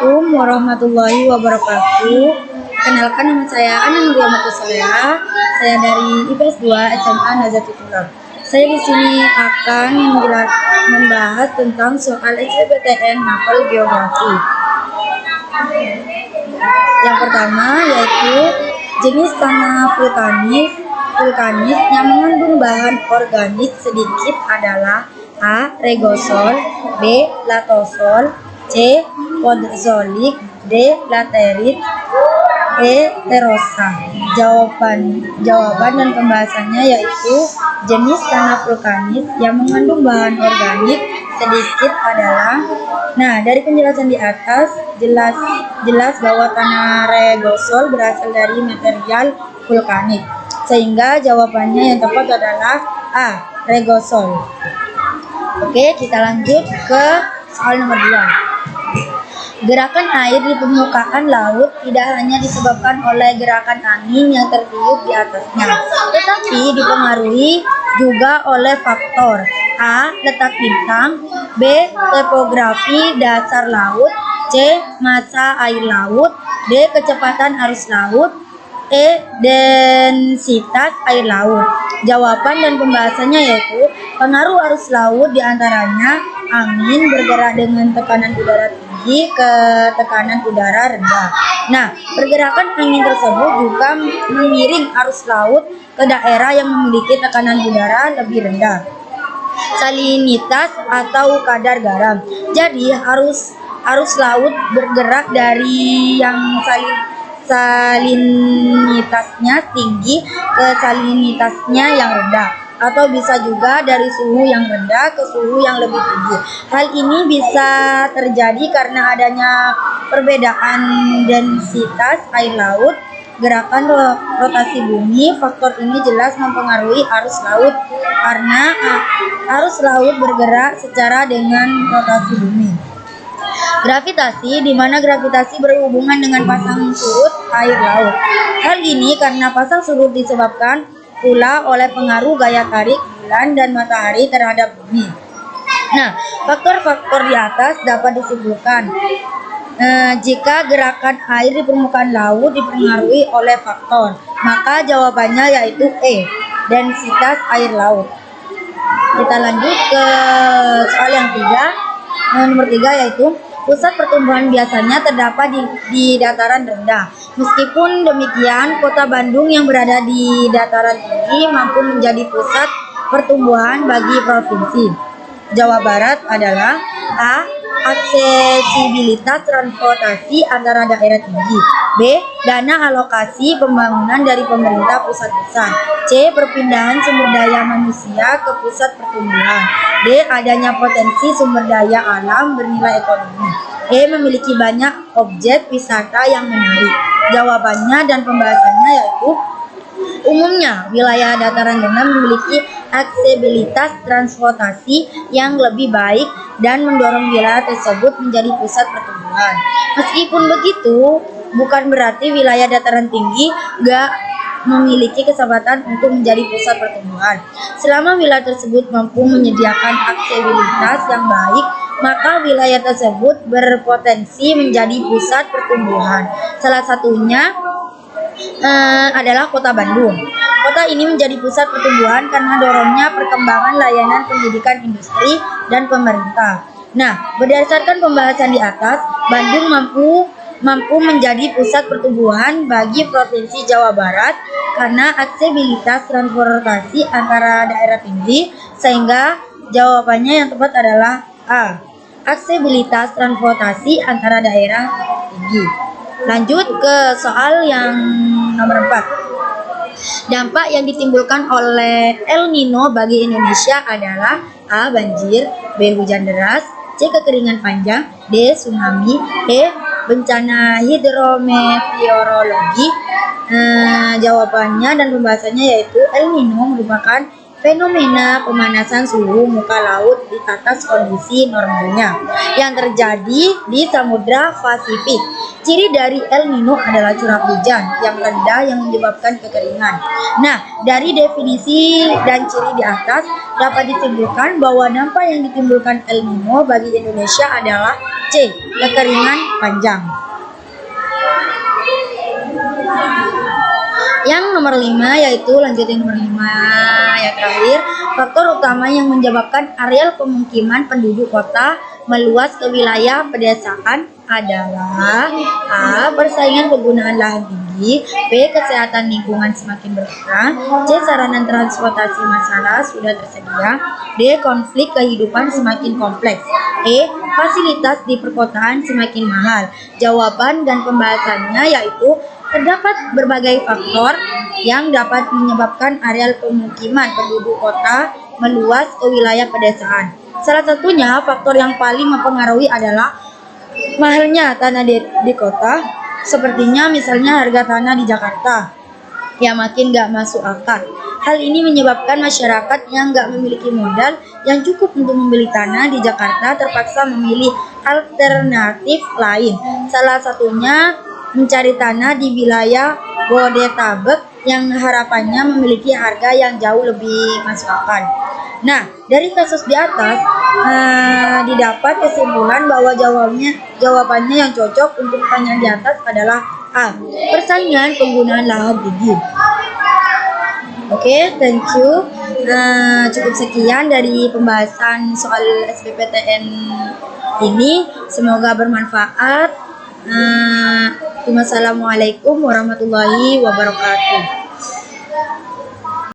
Assalamualaikum warahmatullahi wabarakatuh. Kenalkan, nama saya Ana Nuria Matusalea. Saya dari IPS 2 SMA Nazatul Ulama. Saya di sini akan membahas tentang soal SBMPTN Mapel Geografi. Yang pertama yaitu jenis tanah vulkanis yang mengandung bahan organik sedikit adalah A. Regosol, B. Latosol, C. Podzolik, D. Laterit, E. Terosa. Jawaban dan pembahasannya yaitu jenis tanah vulkanis yang mengandung bahan organik sedikit adalah. Nah, dari penjelasan di atas jelas bahwa tanah regosol berasal dari material vulkanik, sehingga jawabannya yang tepat adalah A. Regosol. Oke, kita lanjut ke soal nomor 2. Gerakan air di permukaan laut tidak hanya disebabkan oleh gerakan angin yang tertiup di atasnya, tetapi dipengaruhi juga oleh faktor A. Letak bintang, B. Topografi dasar laut, C. Massa air laut, D. Kecepatan arus laut, E. Densitas air laut. Jawaban dan pembahasannya yaitu pengaruh arus laut diantaranya angin bergerak dengan tekanan udara tinggi ke tekanan udara rendah. Nah, pergerakan angin tersebut juga mengiring arus laut ke daerah yang memiliki tekanan udara lebih rendah, salinitas atau kadar garam. Jadi arus laut bergerak dari yang salinitasnya tinggi ke salinitasnya yang rendah, atau bisa juga dari suhu yang rendah ke suhu yang lebih tinggi. Hal ini bisa terjadi karena adanya perbedaan densitas air laut, gerakan rotasi bumi. Faktor ini jelas mempengaruhi arus laut karena arus laut bergerak secara dengan rotasi bumi. Gravitasi, di mana gravitasi berhubungan dengan pasang surut air laut. Hal ini karena pasang surut disebabkan pula oleh pengaruh gaya tarik bulan dan matahari terhadap bumi. Nah, faktor-faktor di atas dapat disimpulkan jika gerakan air di permukaan laut dipengaruhi oleh faktor, maka jawabannya yaitu E. Densitas air laut. Kita lanjut ke soal yang nomor 3 yaitu pusat pertumbuhan biasanya terdapat di dataran rendah. Meskipun demikian, kota Bandung yang berada di dataran tinggi mampu menjadi pusat pertumbuhan bagi provinsi Jawa Barat adalah A. Aksesibilitas transportasi antara daerah tinggi, B. Dana alokasi pembangunan dari pemerintah pusat besar, C. Perpindahan sumber daya manusia ke pusat pertumbuhan, D. Adanya potensi sumber daya alam bernilai ekonomi, E. Memiliki banyak objek wisata yang menarik. Jawabannya dan pembahasannya yaitu umumnya wilayah dataran rendah memiliki aksesibilitas transportasi yang lebih baik dan mendorong wilayah tersebut menjadi pusat pertumbuhan. Meskipun begitu, bukan berarti wilayah dataran tinggi gak memiliki kesempatan untuk menjadi pusat pertumbuhan. Selama wilayah tersebut mampu menyediakan aksesibilitas yang baik, maka wilayah tersebut berpotensi menjadi pusat pertumbuhan. Salah satunya adalah Kota Bandung. Kota ini menjadi pusat pertumbuhan karena dorongnya perkembangan layanan pendidikan, industri, dan pemerintah. Nah, berdasarkan pembahasan di atas, Bandung mampu menjadi pusat pertumbuhan bagi Provinsi Jawa Barat karena aksesibilitas transportasi antara daerah tinggi, sehingga jawabannya yang tepat adalah A. Aksesibilitas transportasi antara daerah tinggi. Lanjut ke soal yang nomor 4. Dampak yang ditimbulkan oleh El Nino bagi Indonesia adalah A. Banjir, B. Hujan deras, C. Kekeringan panjang, D. Tsunami, E. Bencana hidrometeorologi. Jawabannya dan pembahasannya yaitu El Nino merupakan fenomena pemanasan suhu muka laut di atas kondisi normalnya yang terjadi di Samudra Pasifik. Ciri dari El Nino adalah curah hujan yang rendah yang menyebabkan kekeringan. Nah, dari definisi dan ciri di atas dapat disimpulkan bahwa dampak yang ditimbulkan El Nino bagi Indonesia adalah C. Kekeringan panjang. Yang nomor 5 yaitu lanjut yang nomor 5 yang terakhir, faktor utama yang menyebabkan areal pemukiman penduduk kota meluas ke wilayah pedesaan adalah A. Persaingan penggunaan lahan tinggi, B. Kesehatan lingkungan semakin berkurang, C. Sarana transportasi masalah sudah tersedia, D. Konflik kehidupan semakin kompleks, E. Fasilitas di perkotaan semakin mahal. Jawaban dan pembahasannya yaitu terdapat berbagai faktor yang dapat menyebabkan areal pemukiman penduduk kota meluas ke wilayah pedesaan. Salah satunya faktor yang paling mempengaruhi adalah mahalnya tanah di kota, sepertinya misalnya harga tanah di Jakarta yang makin gak masuk akal. Hal ini menyebabkan masyarakat yang gak memiliki modal yang cukup untuk membeli tanah di Jakarta terpaksa memilih alternatif lain. Salah satunya mencari tanah di wilayah Bodetabek yang harapannya memiliki harga yang jauh lebih masuk akal. Nah, dari kasus di atas didapat kesimpulan bahwa jawabannya yang cocok untuk pertanyaan di atas adalah A. Persaingan penggunaan lahan tinggi. Oke, thank you. Cukup sekian dari pembahasan soal SBMPTN ini. Semoga bermanfaat. Wassalamualaikum warahmatullahi wabarakatuh.